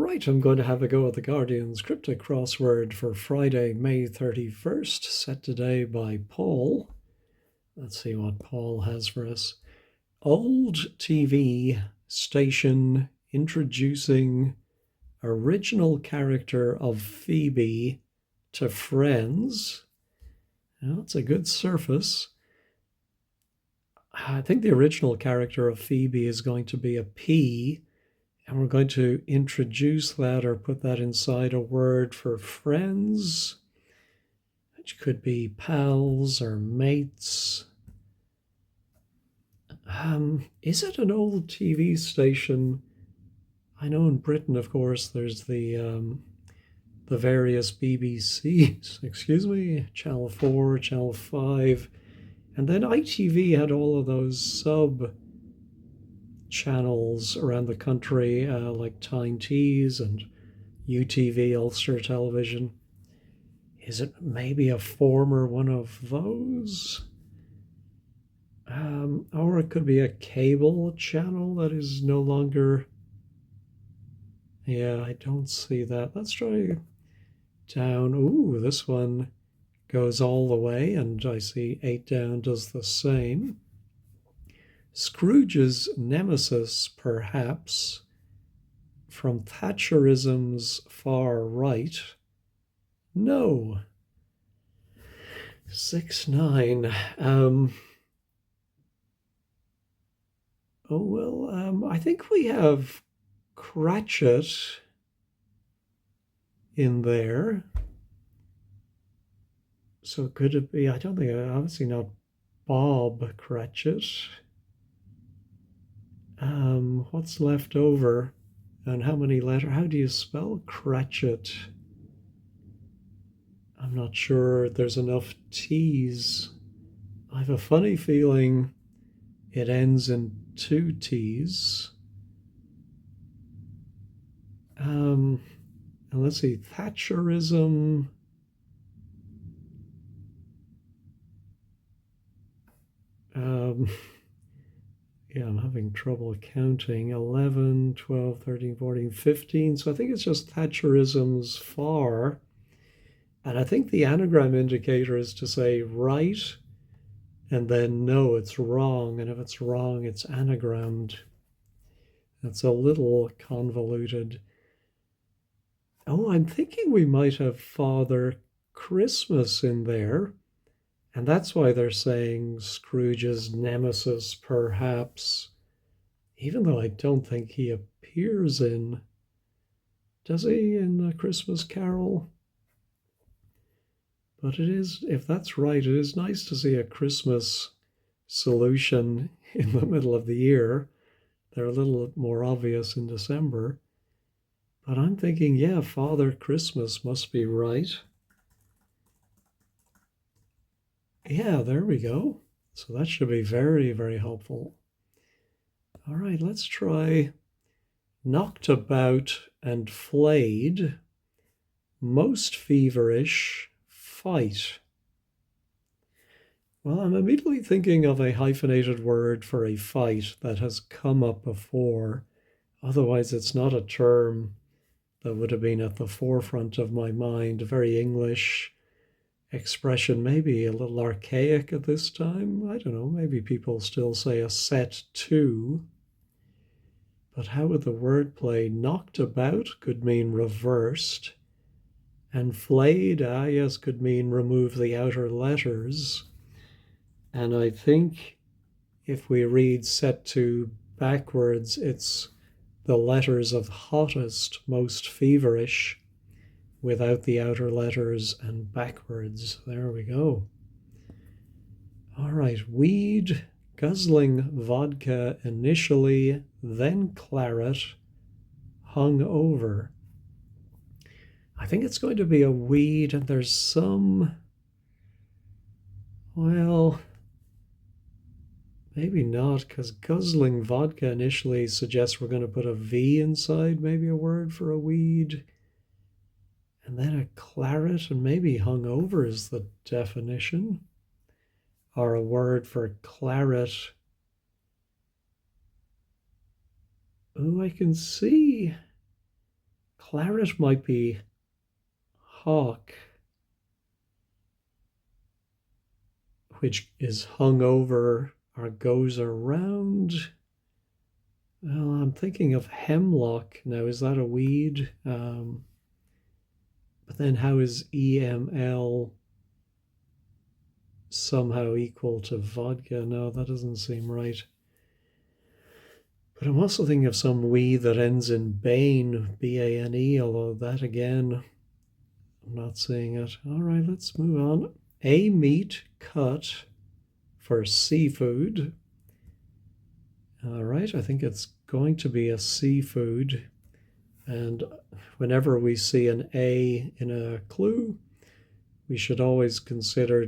Right, I'm going to have a go at the Guardian's Cryptic Crossword for Friday, May 31st, set today by Paul. Let's see what Paul has for us. Old TV station introducing original character of Phoebe to Friends. Well, it's a good surface. I think the original character of Phoebe is going to be a P, and we're going to introduce that or put that inside a word for friends, which could be pals or mates. Is it an old TV station? I know in Britain, of course, there's the various BBCs, Channel 4, Channel 5, and then ITV had all of those sub channels around the country, like Tyne Tees and UTV, Ulster Television. Is it maybe a former one of those? Or it could be a cable channel that is no longer. Yeah, I don't see that. Let's try down. Ooh, this one goes all the way, and I see 8 down does the same. Scrooge's nemesis, perhaps, from Thatcherism's far right. No. 6-9. I think we have Cratchit in there. So could it be? I don't think, obviously not Bob Cratchit. What's left over? And how many letters? How do you spell Cratchit? I'm not sure there's enough T's. I have a funny feeling it ends in 2 T's. And let's see, Thatcherism. Yeah, I'm having trouble counting. 11, 12, 13, 14, 15. So I think it's just Thatcherism's far. And I think the anagram indicator is to say right, and then no, it's wrong. And if it's wrong, it's anagrammed. That's a little convoluted. Oh, I'm thinking we might have Father Christmas in there. And that's why they're saying Scrooge's nemesis, perhaps, even though I don't think he appears in. Does he in A Christmas Carol? But it is, if that's right, it is nice to see a Christmas solution in the middle of the year. They're a little more obvious in December. But I'm thinking, yeah, Father Christmas must be right. Yeah, there we go. So that should be very, very helpful. All right, let's try knocked about and flayed, most feverish, fight. Well, I'm immediately thinking of a hyphenated word for a fight that has come up before. Otherwise, it's not a term that would have been at the forefront of my mind. A very English expression, maybe a little archaic at this time. I don't know, maybe people still say a set to. But how would the word play? Knocked about could mean reversed, and flayed, yes, could mean remove the outer letters. And I think if we read set to backwards, it's the letters of hottest, most feverish, without the outer letters and backwards. There we go. All right, weed, guzzling vodka initially, then claret, hung over. I think it's going to be a weed, and there's some, well, maybe not, because guzzling vodka initially suggests we're going to put a V inside, maybe a word for a weed. And then a claret, and maybe hung over is the definition, or a word for claret. Oh, I can see Claret might be hawk, which is hung over or goes around. Well, I'm thinking of hemlock. Now, is that a weed? But then how is EML somehow equal to vodka? No, that doesn't seem right. But I'm also thinking of some weed that ends in bane, B-A-N-E, although that again, I'm not seeing it. All right, let's move on. A meat cut for seafood. All right, I think it's going to be a seafood. And whenever we see an A in a clue, we should always consider,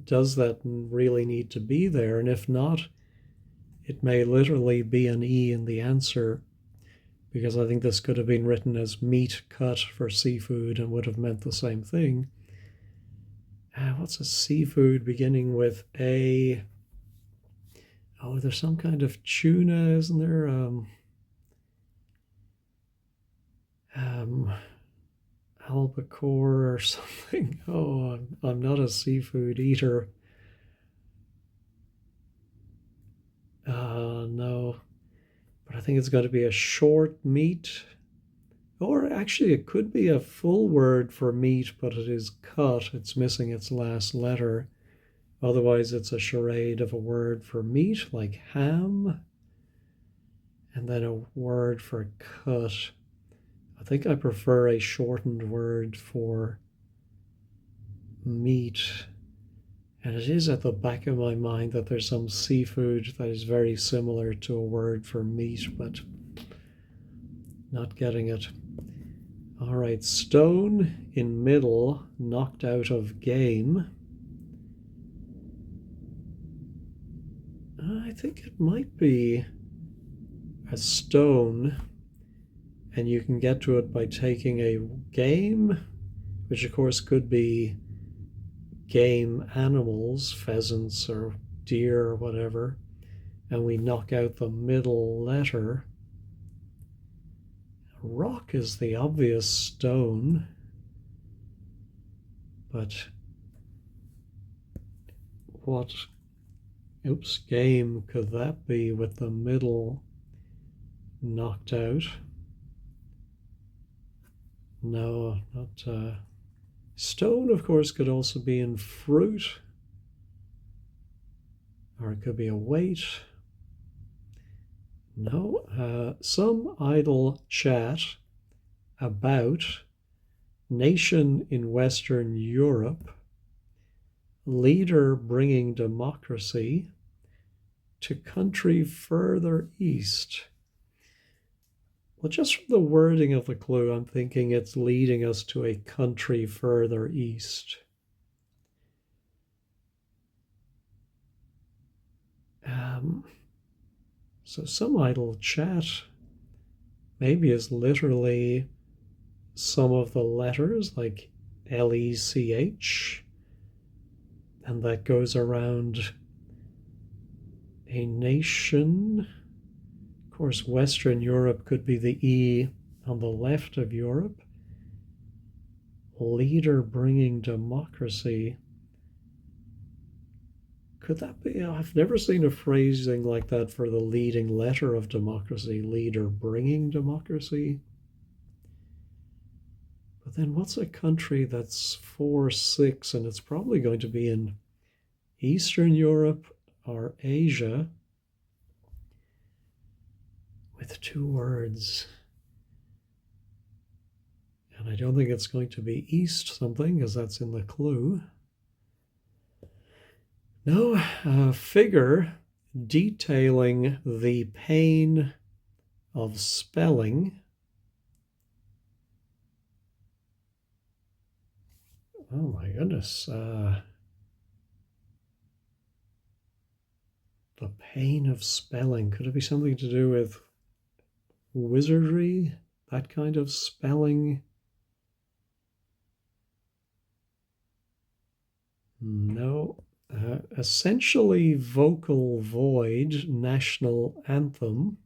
does that really need to be there? And if not, it may literally be an E in the answer, because I think this could have been written as meat cut for seafood and would have meant the same thing. What's a seafood beginning with A? Oh, there's some kind of tuna, isn't there? Albacore or something. Oh, I'm not a seafood eater. No, but I think it's got to be a short meat. Or actually, it could be a full word for meat, but it is cut. It's missing its last letter. Otherwise, it's a charade of a word for meat, like ham, and then a word for cut. I think I prefer a shortened word for meat. And it is at the back of my mind that there's some seafood that is very similar to a word for meat, but not getting it. All right, stone in middle, knocked out of game. I think it might be a stone, and you can get to it by taking a game, which of course could be game animals, pheasants or deer or whatever, and we knock out the middle letter. Rock is the obvious stone, but what game could that be with the middle knocked out? No, not stone, of course, could also be in fruit, or it could be a weight. No, some idle chat about nation in Western Europe, leader bringing democracy to country further east. Well, just from the wording of the clue, I'm thinking it's leading us to a country further east. So some idle chat maybe is literally some of the letters, like LECH, and that goes around a nation. Of course, Western Europe could be the E on the left of Europe. Leader bringing democracy. Could that be? I've never seen a phrasing like that for the leading letter of democracy, leader bringing democracy. But then what's a country that's 4-6, and it's probably going to be in Eastern Europe or Asia with 2 words. And I don't think it's going to be East something, because that's in the clue. No, figure detailing the pain of spelling. Oh my goodness. The pain of spelling. Could it be something to do with wizardry? That kind of spelling? No. Essentially vocal void national anthem.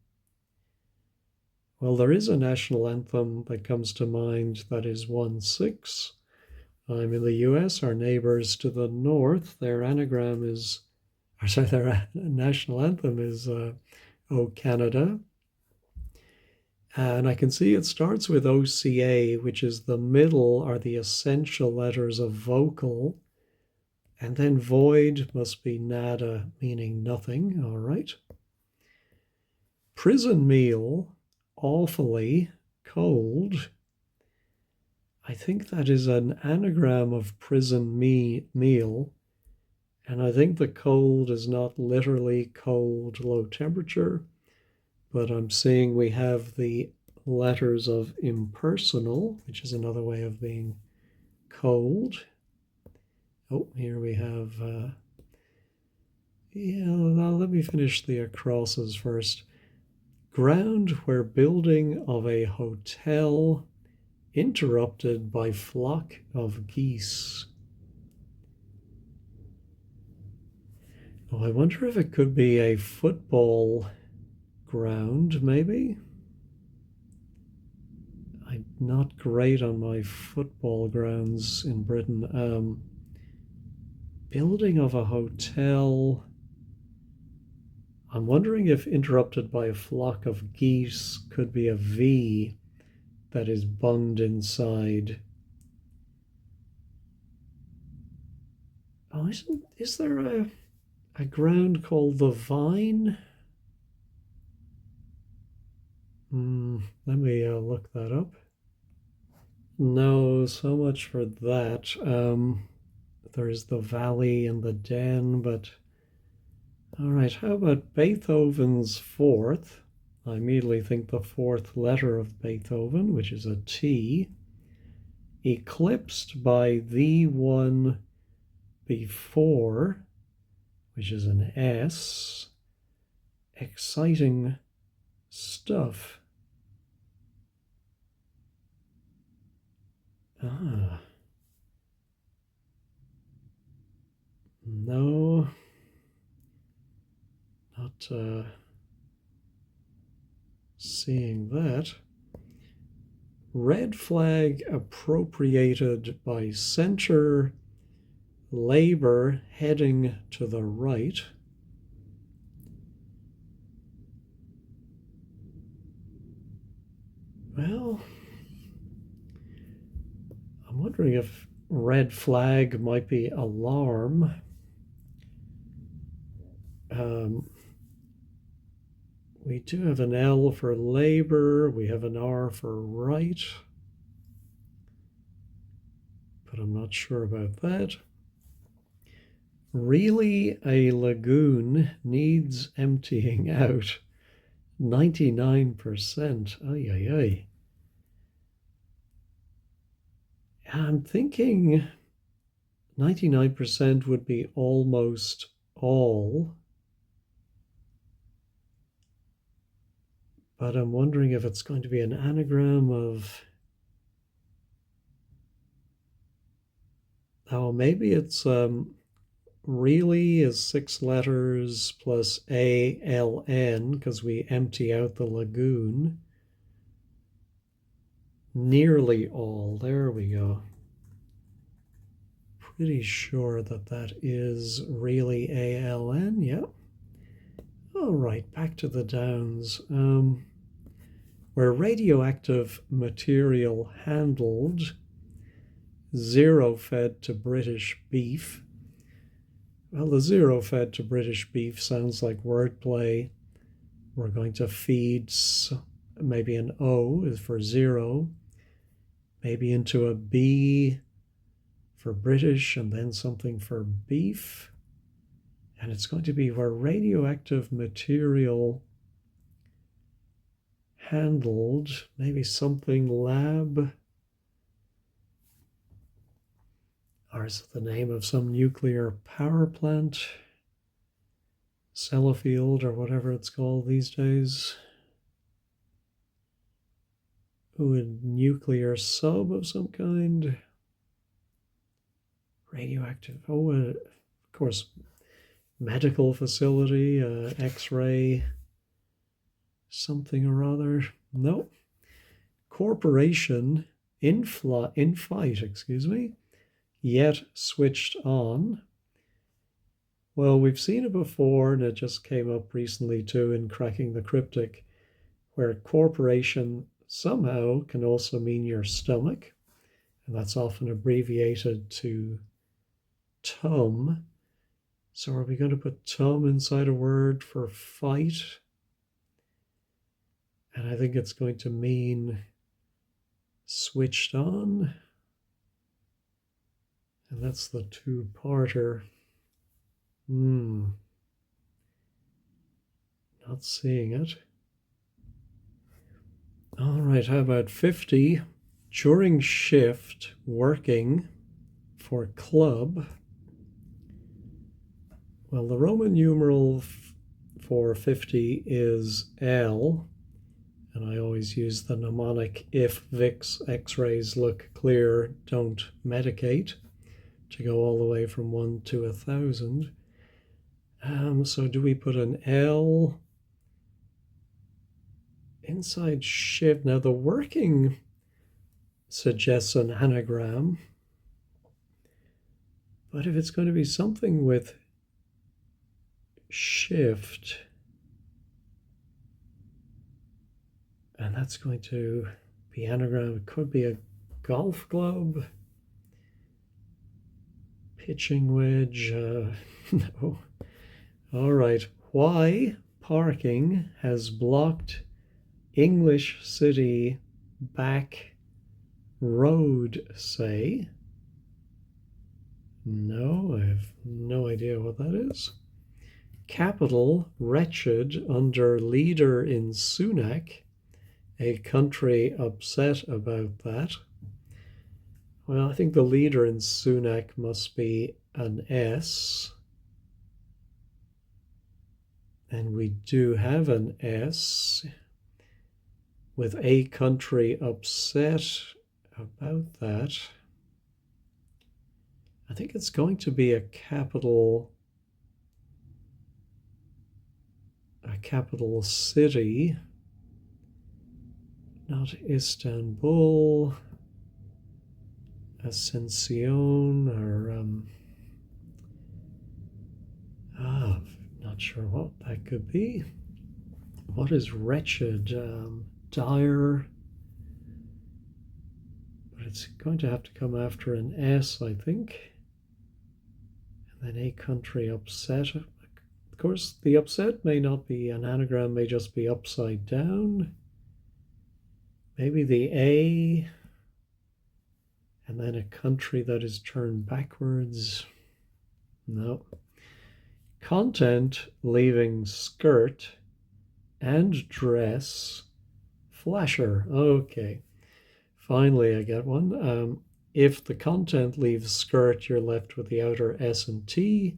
Well, there is a national anthem that comes to mind that is 1/6. I'm in the US. Our neighbors to the north, their anagram is, or sorry, their national anthem is O Canada. And I can see it starts with OCA, which is the middle are the essential letters of vocal. And then void must be nada, meaning nothing. All right. Prison meal, awfully cold. I think that is an anagram of prison meal. And I think the cold is not literally cold, low temperature, but I'm seeing we have the letters of impersonal, which is another way of being cold. Oh, here we have, now let me finish the crosses first. Ground where building of a hotel interrupted by flock of geese. Oh, I wonder if it could be a football ground, maybe? I'm not great on my football grounds in Britain. Building of a hotel. I'm wondering if interrupted by a flock of geese could be a V that is bunged inside. Oh, is there a ground called the Vine? Let me look that up. No, so much for that. There's the Valley and the Den, but all right, how about Beethoven's fourth? I immediately think the fourth letter of Beethoven, which is a T, eclipsed by the one before, which is an S. Exciting stuff. No, not seeing that. Red flag appropriated by center, labor heading to the right. Well, I'm wondering if red flag might be alarm. We do have an L for labor. We have an R for right. But I'm not sure about that. Really, a lagoon needs emptying out. 99%. Ay, ay, ay. I'm thinking 99% would be almost all. But I'm wondering if it's going to be an anagram of, oh, maybe it's really is 6 letters plus ALN because we empty out the lagoon. Nearly all. There we go. Pretty sure that is really ALN. Yep. All right, back to the Downs. Where radioactive material handled, 0 fed to British beef. Well, the 0 fed to British beef sounds like wordplay. We're going to feed maybe an O is for 0, maybe into a B for British, and then something for beef. And it's going to be where radioactive material handled, maybe something lab, or is it the name of some nuclear power plant, Sellafield, or whatever it's called these days. Ooh, a nuclear sub of some kind. Radioactive, of course, medical facility, X-ray, something or other. No. Corporation in fight, yet switched on. Well, we've seen it before, and it just came up recently too in Cracking the Cryptic, where corporation somehow can also mean your stomach, and that's often abbreviated to tum. So are we going to put tum inside a word for fight? And I think it's going to mean switched on. And that's the two-parter. Not seeing it. All right, how about 50? During shift, working for club. Well, the Roman numeral for 50 is L, and I always use the mnemonic if VIX x-rays look clear, don't medicate, to go all the way from 1 to 1,000. So do we put an L inside shift? Now the working suggests an anagram, but if it's going to be something with shift, and that's going to be anagram, it could be a golf club, pitching wedge, no. All right, why parking has blocked English City back road, say? No, I have no idea what that is. Capital wretched under leader in Sunak, a country upset about that. Well, I think the leader in Sunak must be an S. And we do have an S with a country upset about that. I think it's going to be a capital city, not Istanbul, Ascension, or not sure what that could be. What is wretched? Dire. But it's going to have to come after an S, I think. And then a country upset. Of course, the upset may not be an anagram, may just be upside down. Maybe the A, and then a country that is turned backwards. No. Content leaving skirt and dress flasher. Okay. Finally, I get one. If the content leaves skirt, you're left with the outer S and T.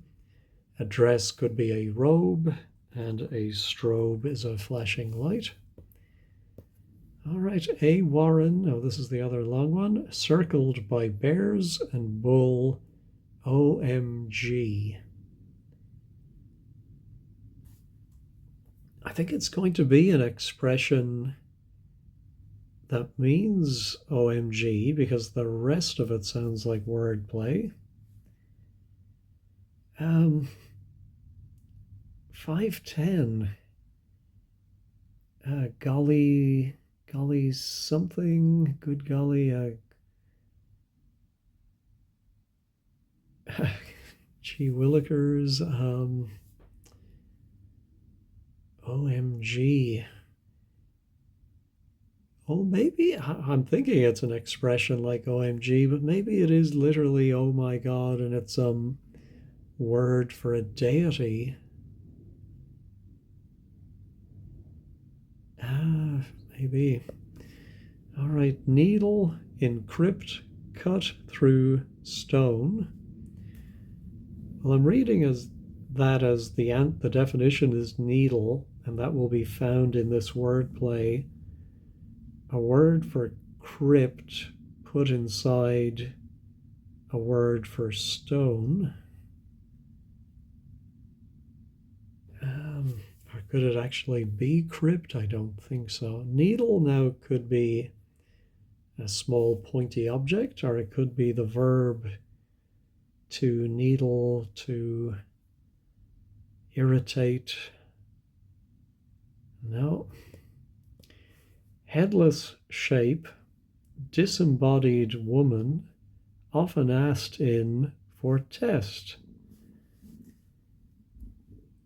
A dress could be a robe, and a strobe is a flashing light. All right, A. Warren. Oh, this is the other long one. Circled by bears and bull. OMG. I think it's going to be an expression that means OMG because the rest of it sounds like wordplay. 510. Golly something. Good golly. Gee willikers. OMG. Oh, maybe I'm thinking it's an expression like OMG, but maybe it is literally oh my God, and it's some word for a deity. Maybe. All right, needle, encrypt, cut through stone. Well, I'm reading as the definition is needle, and that will be found in this wordplay. A word for crypt put inside a word for stone. Could it actually be crypt? I don't think so. Needle now could be a small pointy object, or it could be the verb to needle, to irritate. No. Headless shape, disembodied woman, often asked in for test.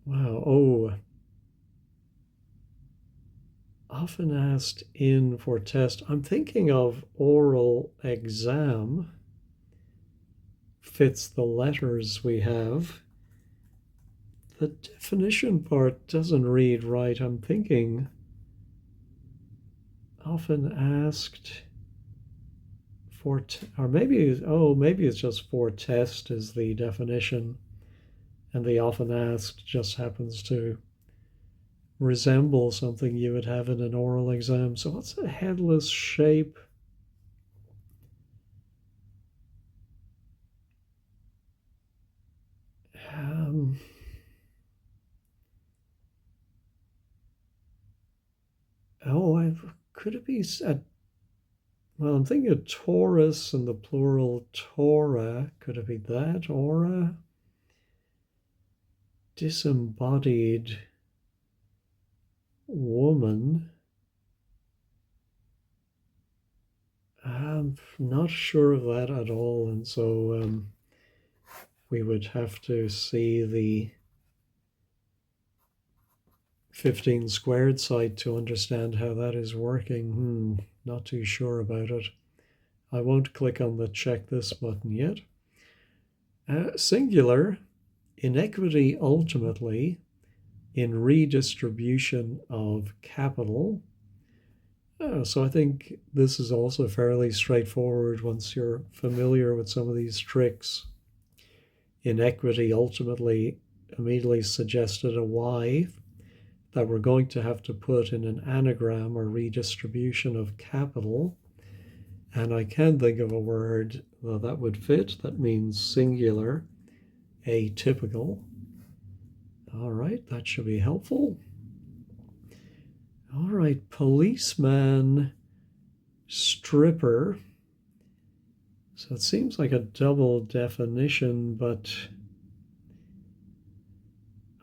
Wow. Oh, often asked in for test. I'm thinking of oral exam. Fits the letters we have. The definition part doesn't read right. I'm thinking often asked for, or maybe it's just for test is the definition, and the often asked just happens to resemble something you would have in an oral exam. So what's a headless shape? Could it be well, I'm thinking of Taurus and the plural Torah. Could it be that? Aura? Disembodied woman. I'm not sure of that at all. And so we would have to see the 15 squared site to understand how that is working. Not too sure about it. I won't click on the check this button yet. Singular, inequity ultimately in redistribution of capital. So I think this is also fairly straightforward once you're familiar with some of these tricks. Inequity ultimately immediately suggested a Y that we're going to have to put in an anagram or redistribution of capital. And I can think of a word that would fit. That means singular, atypical. All right, that should be helpful. All right, policeman, stripper. So it seems like a double definition, but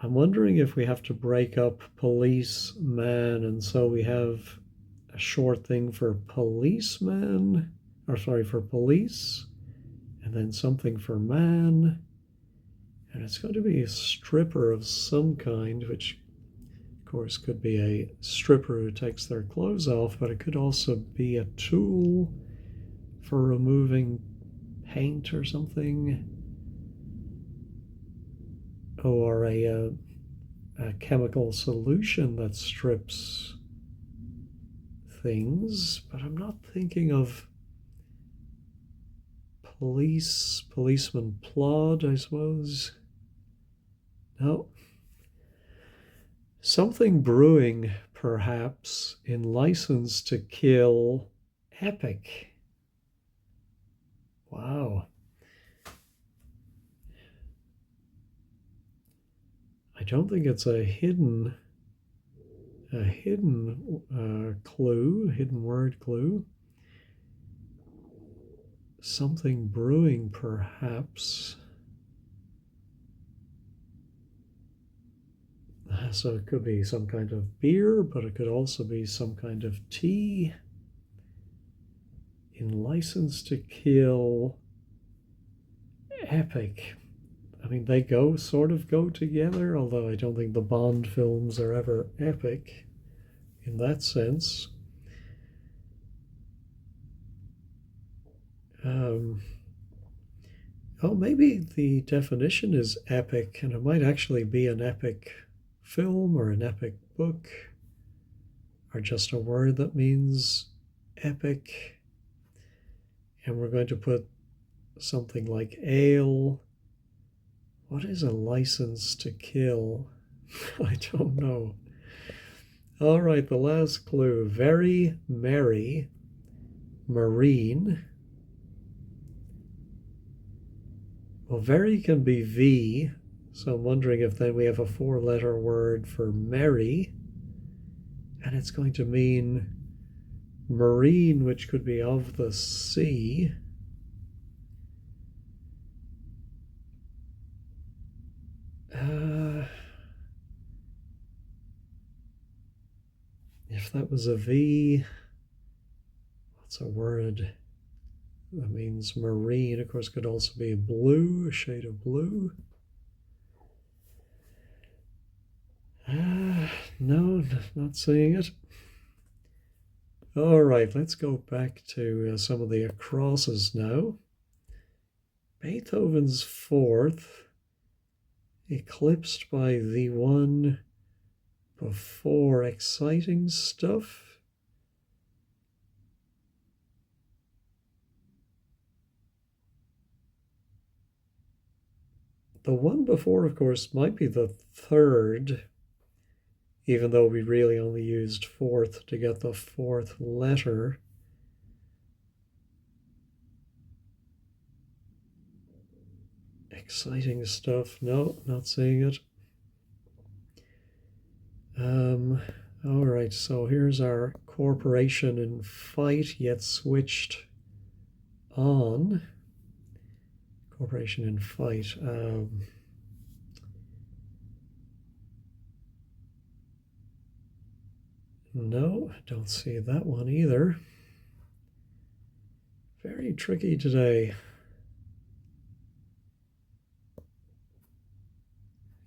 I'm wondering if we have to break up policeman, and so we have a short thing for policeman, for police, and then something for man, and it's going to be a stripper of some kind, which of course could be a stripper who takes their clothes off, but it could also be a tool for removing paint or something, or a chemical solution that strips things. But I'm not thinking of policeman plod, I suppose. No. Something brewing, perhaps, in license to kill, epic. Wow. I don't think it's a hidden clue, hidden word clue. Something brewing, perhaps. So it could be some kind of beer, but it could also be some kind of tea. In license to kill, epic. I mean, they sort of go together, although I don't think the Bond films are ever epic in that sense. Maybe the definition is epic, and it might actually be an epic film or an epic book, or just a word that means epic. And we're going to put something like ale. What is a license to kill? I don't know. All right, the last clue. Very merry, marine. Well, very can be V, So I'm wondering if then we have a four-letter word for merry, and it's going to mean marine, which could be of the sea. If that was a V, what's a word that means marine? Of course, could also be blue, a shade of blue. No, not seeing it. All right, let's go back to some of the acrosses now. Beethoven's Fourth, eclipsed by the one before. Exciting stuff. The one before, of course, might be the third, even though we really only used fourth to get the fourth letter. Exciting stuff. No, not seeing it. All right, so here's our corporation in fight, yet switched on. Corporation in fight. No, don't see that one either. Very tricky today.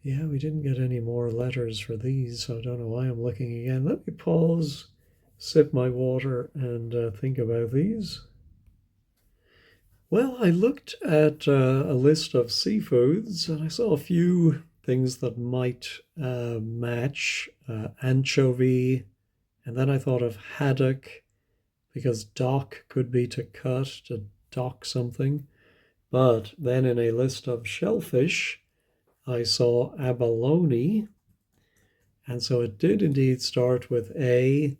Yeah, we didn't get any more letters for these, so I don't know why I'm looking again. Let me pause, sip my water, and think about these. Well, I looked at a list of seafoods and I saw a few things that might match anchovy, and then I thought of haddock because dock could be to cut, to dock something. But then in a list of shellfish, I saw abalone, and so it did indeed start with A.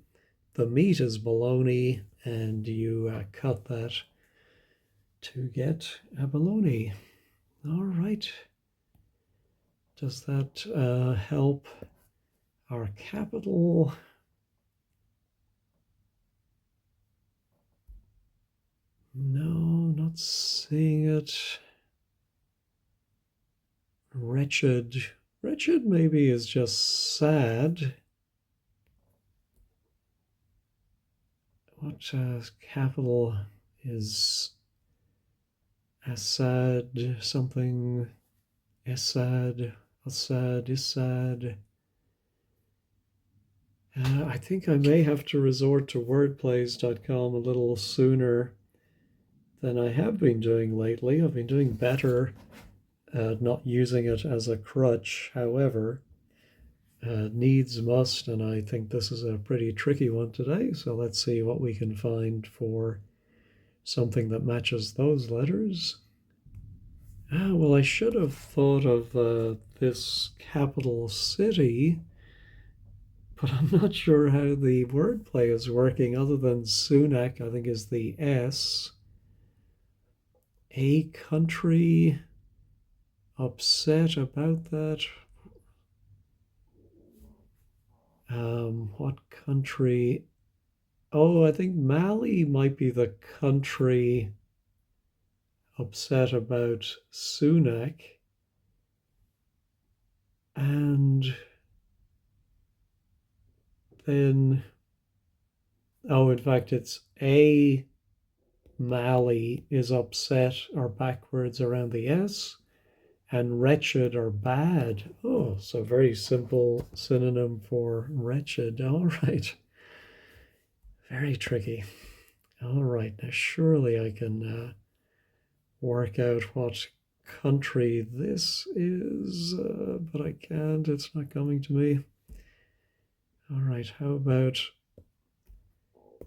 The meat is bologna, and you cut that to get abalone. All right. Does that help our capital? No, not seeing it. Wretched. Wretched maybe is just sad. What capital is Assad? Something. Assad. Assad. Assad. I think I may have to resort to wordplays.com a little sooner than I have been doing lately. I've been doing better not using it as a crutch. However, needs must, and I think this is a pretty tricky one today. So let's see what we can find for something that matches those letters. Well, I should have thought of this capital city, but I'm not sure how the wordplay is working other than Sunak, I think, is the S. A country upset about that. What country? Oh, I think Mali might be the country upset about Sunak. And then, oh, in fact, it's A. Mali is upset or backwards around the S, and wretched or bad. Oh, so very simple synonym for wretched. All right. Very tricky. All right. Now, surely I can work out what country this is, but I can't. It's not coming to me. All right. How about,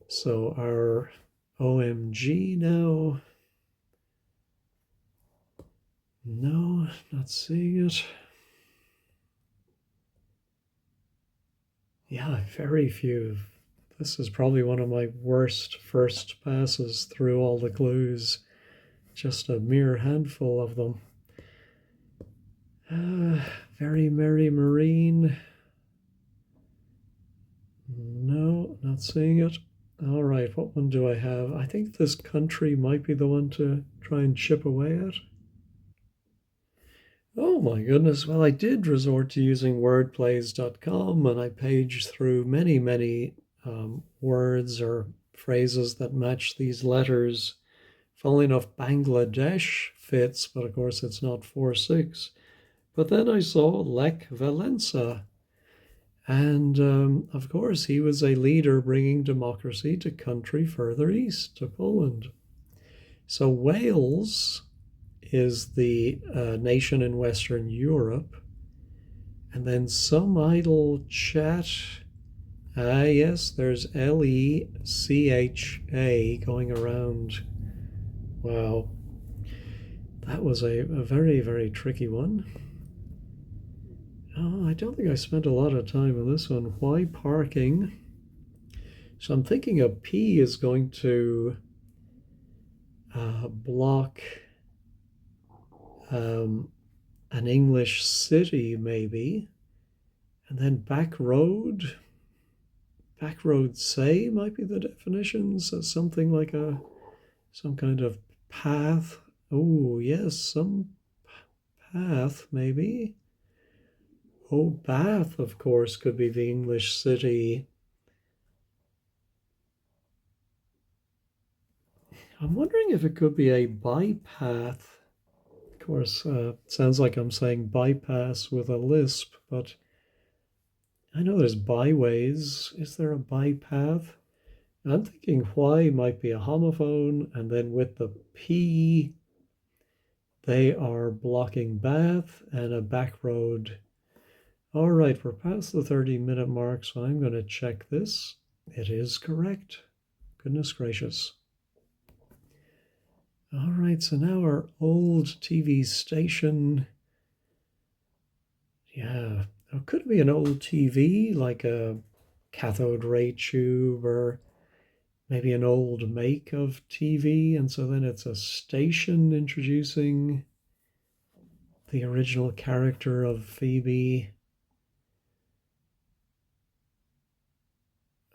so our OMG now. No, not seeing it. Yeah, very few. This is probably one of my worst first passes through all the clues. Just a mere handful of them. Uh, Very Merry Marine. No, not seeing it. All right, what one do I have? I think this country might be the one to try and chip away at. Oh my goodness. Well, I did resort to using wordplays.com and I paged through many, many words or phrases that match these letters. Funnily enough, Bangladesh fits, but of course it's not 4-6. But then I saw Lech Walesa. And of course, he was a leader bringing democracy to country further east, to Poland. So Wales is the nation in Western Europe. And then some idle chat. Ah, yes, there's Lecha going around. Wow, that was a very, very tricky one. Oh, I don't think I spent a lot of time on this one. Why parking? So I'm thinking a P is going to block um, an English city, maybe. And then back road say might be the definitions. So something like some kind of path. Oh, yes, some path, maybe. Oh, Bath, of course, could be the English city. I'm wondering if it could be a bypath. Of course, sounds like I'm saying bypass with a lisp, but I know there's byways. Is there a bypath? I'm thinking why might be a homophone, and then with the P, they are blocking Bath and a back road. All right, we're past the 30-minute mark, so I'm going to check this. It is correct. Goodness gracious. All right, so now our old TV station. Yeah, it could be an old TV, like a cathode ray tube or maybe an old make of TV. And so then it's a station introducing the original character of Phoebe.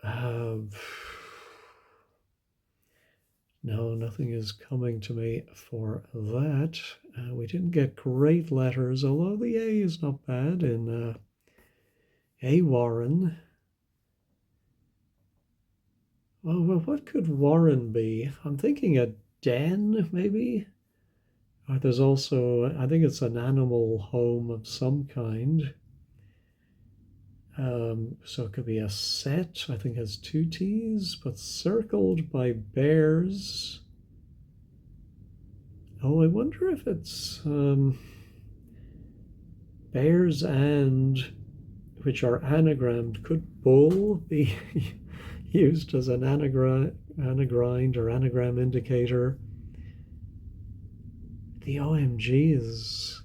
Uh, no, nothing is coming to me for that. We didn't get great letters, although the A is not bad in A Warren. Oh, well, what could Warren be? I'm thinking a den, maybe? Or there's also, I think it's an animal home of some kind. So it could be a set, I think has two T's, but circled by bears. Oh, I wonder if it's bears and which are anagrammed. Could bull be used as an anagrind or anagram indicator? The OMG is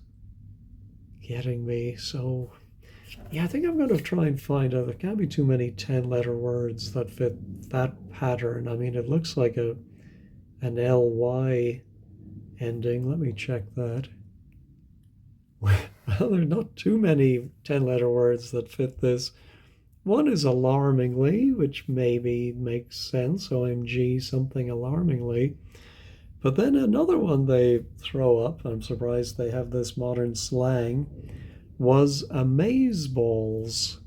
getting me. So, yeah, I think I'm going to try and find out. There can't be too many 10-letter words that fit that pattern. I mean, it looks like an LY ending. Let me check that. Well, there are not too many 10-letter words that fit this. One is alarmingly, which maybe makes sense. OMG, something alarmingly. But then another one they throw up, I'm surprised they have this modern slang, was amazeballs,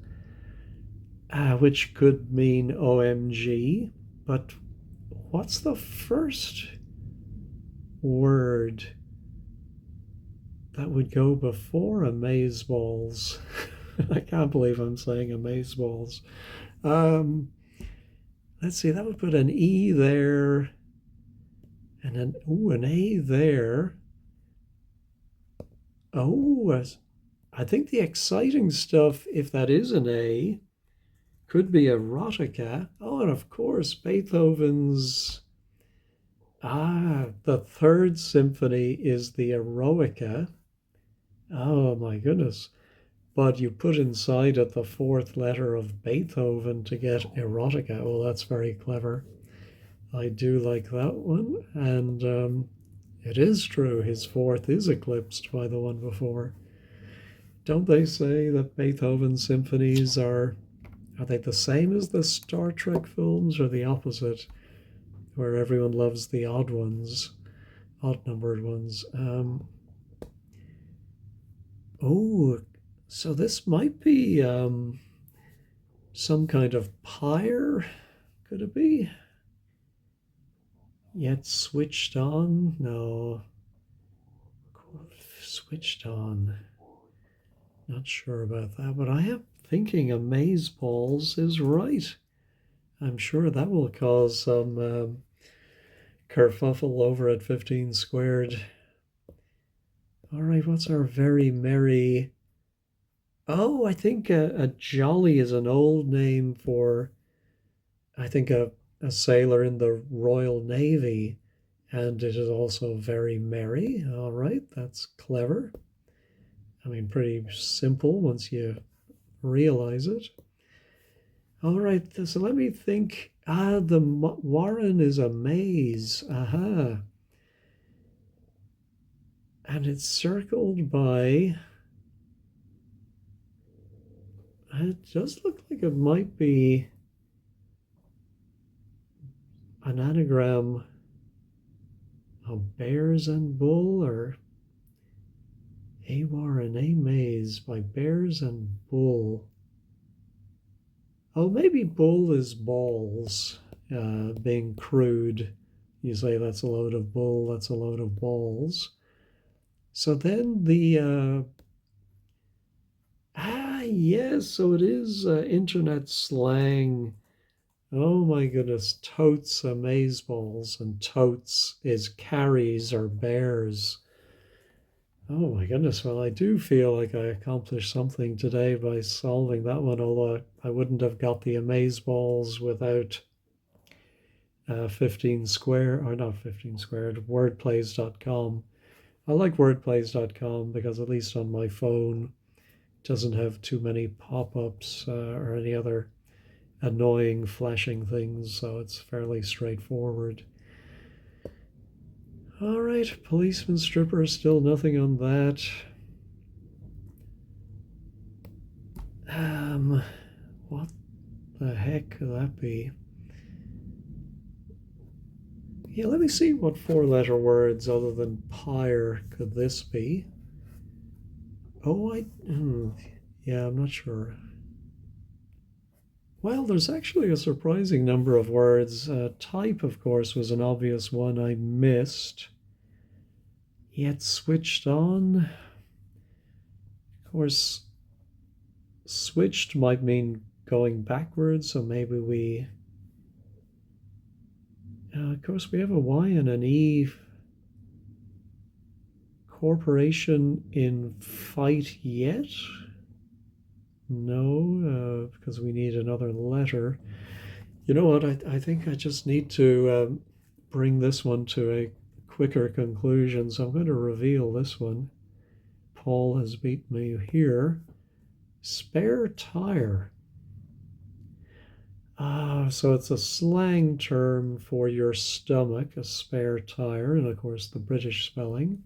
which could mean OMG. But what's the first word that would go before amazeballs? I can't believe I'm saying amazeballs. Um, let's see, that would put an E there and an A there. Oh, I think the exciting stuff, if that is an A, could be erotica. Oh, and of course, Beethoven's the third symphony is the Eroica. Oh my goodness. But you put inside it the fourth letter of Beethoven to get erotica. Well, that's very clever. I do like that one. And it is true, his fourth is eclipsed by the one before. Don't they say that Beethoven's symphonies are they the same as the Star Trek films or the opposite, where everyone loves the odd ones, odd numbered ones? Oh, so this might be some kind of pyre, could it be? Yet switched on? No. Switched on. Not sure about that, but I am thinking amazeballs is right. I'm sure that will cause some kerfuffle over at 15 squared. All right, what's our very merry? Oh, I think a jolly is an old name for, I think, a sailor in the Royal Navy, and it is also very merry. All right, that's clever. I mean, pretty simple once you realize it. All right, so let me think. The Warren is a maze. Aha. And it's circled by. It does look like it might be an anagram of bears and bull, or a Warren, a maze by bears and bull. Oh, maybe bull is balls, being crude. You say that's a load of bull, that's a load of balls. So then yes, so it is internet slang. Oh my goodness, totes amazeballs, and totes is carries or bears. Oh my goodness, well, I do feel like I accomplished something today by solving that one, although I wouldn't have got the amazeballs without 15 square, or not 15 squared, wordplays.com. I like wordplays.com because at least on my phone it doesn't have too many pop-ups or any other annoying flashing things, so it's fairly straightforward. All right, policeman stripper, still nothing on that. What the heck could that be? Yeah, let me see what four-letter words other than pyre could this be. Oh, yeah, I'm not sure. Well, there's actually a surprising number of words. Type, of course, was an obvious one I missed. Yet switched on. Of course, switched might mean going backwards, so maybe we. Of course, we have a Y and an E. Corporation in fight yet? No, because we need another letter. You know what? I think I just need to bring this one to a quicker conclusion, so I'm going to reveal this one. Paul has beat me here. Spare tire. So it's a slang term for your stomach, a spare tire, and of course the British spelling.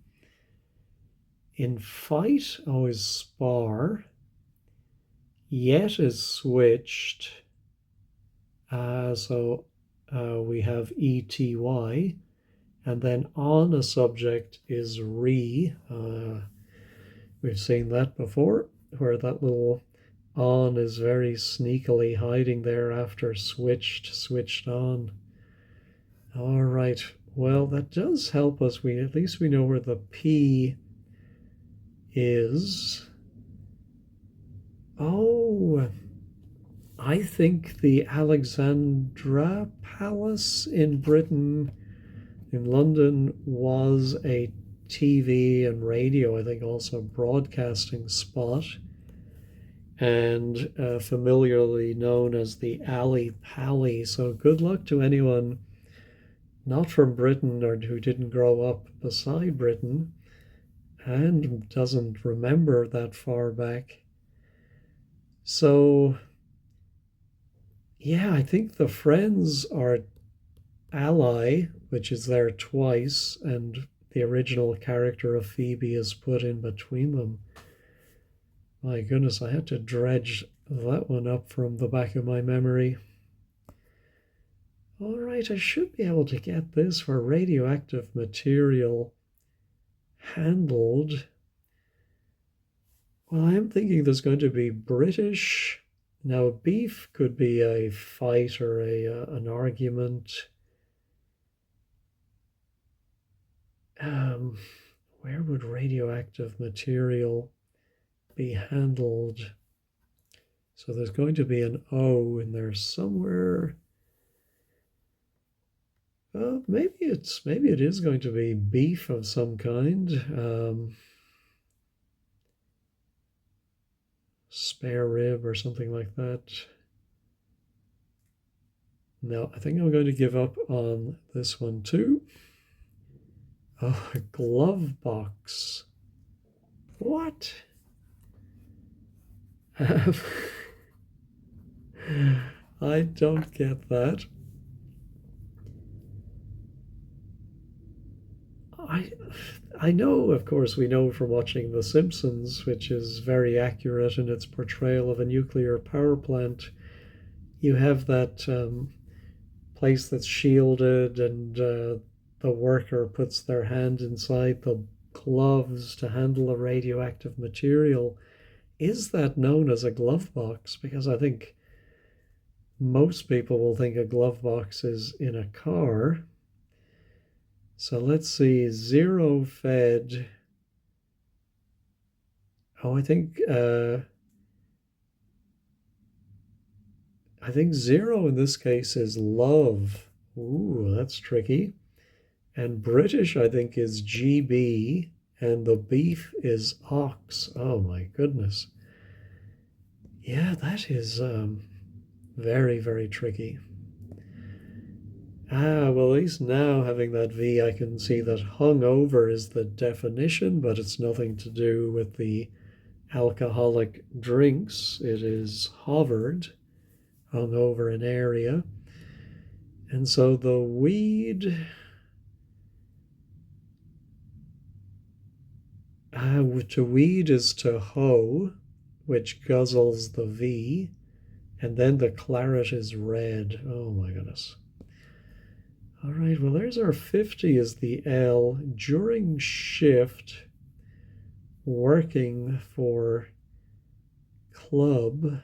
In fight, always spar. Yet is switched. So we have ETY. And then on a subject is re. We've seen that before, where that little on is very sneakily hiding there after switched on. All right, well, that does help us. At least we know where the P is. Oh, I think the Alexandra Palace in Britain, in London, was a TV and radio, I think also broadcasting spot, and familiarly known as the Alley Pally. So good luck to anyone not from Britain or who didn't grow up beside Britain and doesn't remember that far back. So, yeah, I think the Friends are ally, which is there twice, and the original character of Phoebe is put in between them. My goodness, I had to dredge that one up from the back of my memory. All right, I should be able to get this for radioactive material handled. Well, I am thinking there's going to be British. Now, beef could be a fight or an argument. Where would radioactive material be handled? So there's going to be an O in there somewhere. Maybe it is going to be beef of some kind. Spare rib or something like that. No, I think I'm going to give up on this one too. Oh, a glove box. What? I don't get that. I know, of course, we know from watching The Simpsons, which is very accurate in its portrayal of a nuclear power plant. You have that place that's shielded, and the worker puts their hand inside the gloves to handle the radioactive material. Is that known as a glove box? Because I think most people will think a glove box is in a car. So let's see, zero fed. Oh, I think zero in this case is love. Ooh, that's tricky. And British, I think, is GB, and the beef is ox. Oh my goodness. Yeah, that is very, very tricky. Well, at least now having that V, I can see that hungover is the definition, but it's nothing to do with the alcoholic drinks. It is hovered, hung over an area. And so the weed, to weed is to hoe, which guzzles the V, and then the claret is red. Oh my goodness. All right, well, there's our 50 is the L. During shift, working for club.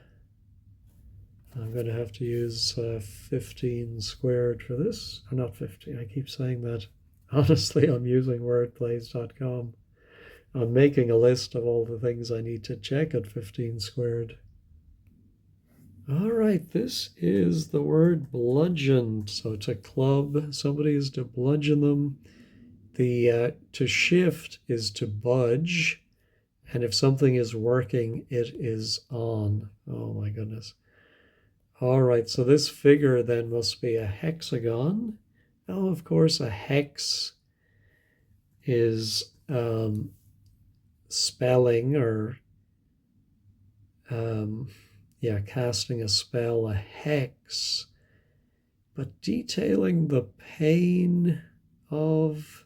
I'm going to have to use 15 squared for this. Or not 50, I keep saying that. Honestly, I'm using wordplays.com. I'm making a list of all the things I need to check at 15 squared. All right, this is the word bludgeon. So to club, somebody is to bludgeon them. The to shift is to budge. And if something is working, it is on. Oh my goodness. All right, so this figure then must be a hexagon. Oh, of course, a hex is spelling or casting a spell, a hex, but detailing the pain of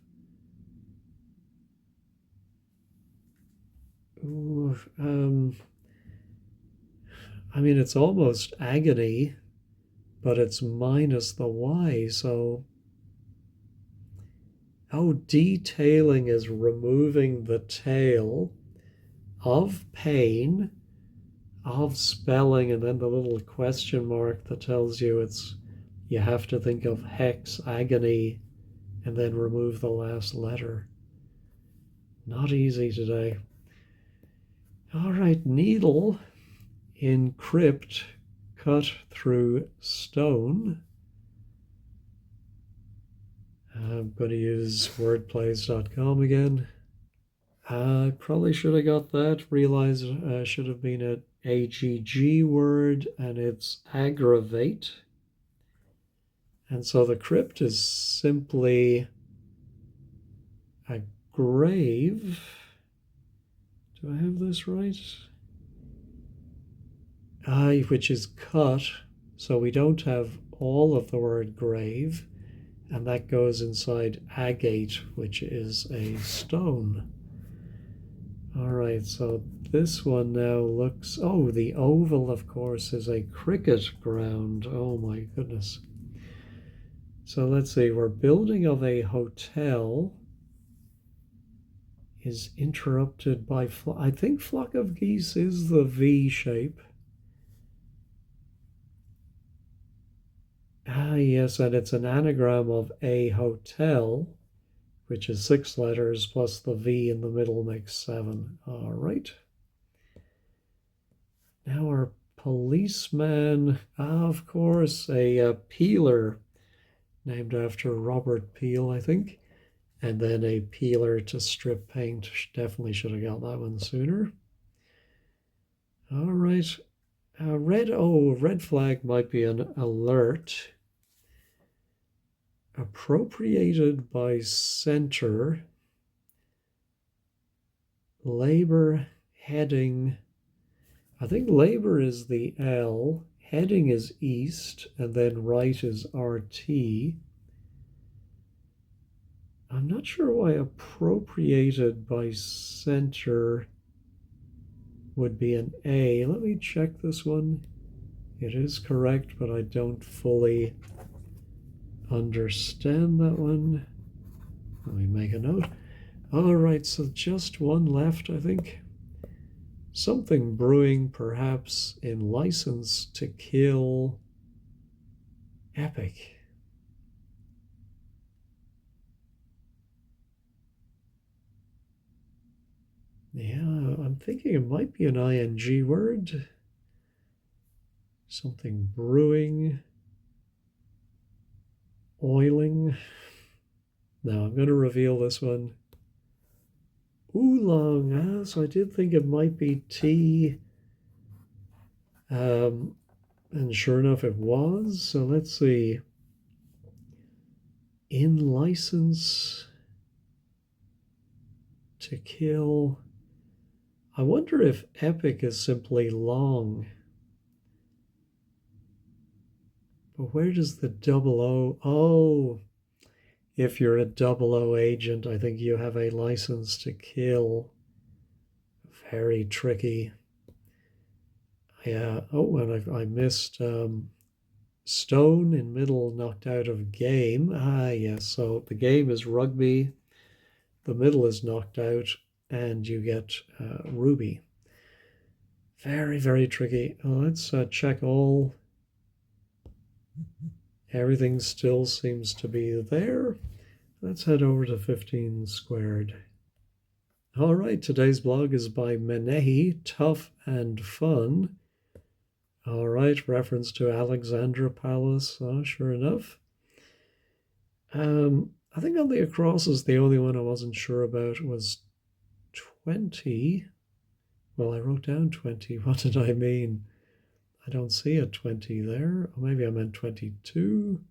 I mean, it's almost agony, but it's minus the Y, so detailing is removing the tail of pain, of spelling, and then the little question mark that tells you you have to think of hex, agony, and then remove the last letter. Not easy today. All right, needle, encrypt, cut through stone. I'm going to use wordplays.com again. I probably should have got that. Realized I should have been an AGG word, and it's aggravate. And so the crypt is simply a grave. Do I have this right? Which is cut. So we don't have all of the word grave. And that goes inside agate, which is a stone. All right, so this one now looks, oh, the oval, of course, is a cricket ground. Oh my goodness. So let's see, we're building of a hotel is interrupted by, I think flock of geese is the V shape. Ah, yes, and it's an anagram of a hotel, which is 6 letters plus the V in the middle makes 7. All right. Now our policeman, of course, a peeler named after Robert Peel, I think. And then a peeler to strip paint. Definitely should have got that one sooner. All right. Red flag might be an alert. Appropriated by center. Labor heading. I think labor is the L. Heading is east. And then right is RT. I'm not sure why appropriated by center would be an A. Let me check this one. It is correct, but I don't fully understand that one. Let me make a note. All right, so just one left, I think. Something brewing, perhaps in License to Kill. Epic. Yeah, I'm thinking it might be an ing word. Something brewing. Oiling. Now I'm going to reveal this one. Oolong. So I did think it might be tea. And sure enough, it was. So let's see. In License to Kill. I wonder if epic is simply long. But where does the double O? Oh, if you're a 00 agent, I think you have a license to kill. Very tricky. Yeah. Oh, and I missed Stone in middle, knocked out of game. Ah, yes. So the game is rugby. The middle is knocked out, and you get Ruby. Very, very tricky. Let's check all. Everything still seems to be there. Let's head over to 15 squared. All right, today's blog is by Menehi, Tough and Fun. All right, reference to Alexandra Palace. Sure enough. I think on the acrosses, the only one I wasn't sure about was 20. Well, I wrote down 20. What did I mean? I don't see a 20 there. Or maybe I meant 22.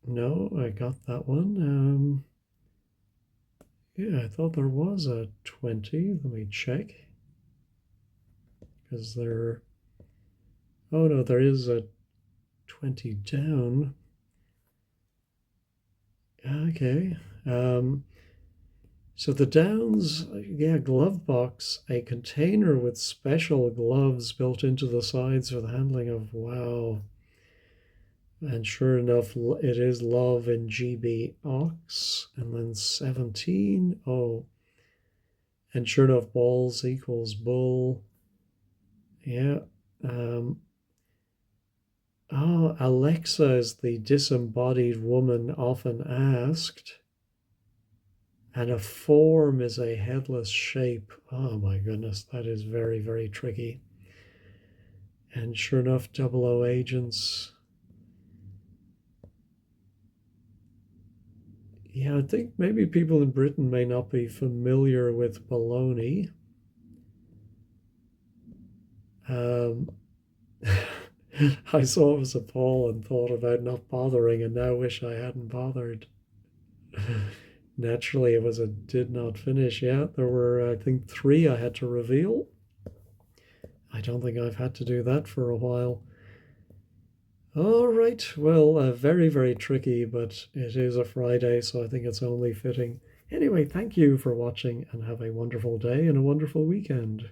No, I got that one. Yeah, I thought there was a 20. Let me check. Because there... Oh, no, there is a 20 down. Okay. So the downs, yeah, glove box, a container with special gloves built into the sides for the handling of, wow. And sure enough, it is love in GB Ox. And then 17. Oh. And sure enough, balls equals bull. Yeah. Alexa is the disembodied woman often asked. And a form is a headless shape. Oh my goodness, that is very, very tricky. And sure enough, 00 agents. Yeah, I think maybe people in Britain may not be familiar with baloney. I saw it was a poll and thought about not bothering, and now wish I hadn't bothered. Naturally, it was a did not finish. Yeah, there were, I think, 3 I had to reveal. I don't think I've had to do that for a while. All right. Well, very, very tricky, but it is a Friday, so I think it's only fitting. Anyway, thank you for watching and have a wonderful day and a wonderful weekend.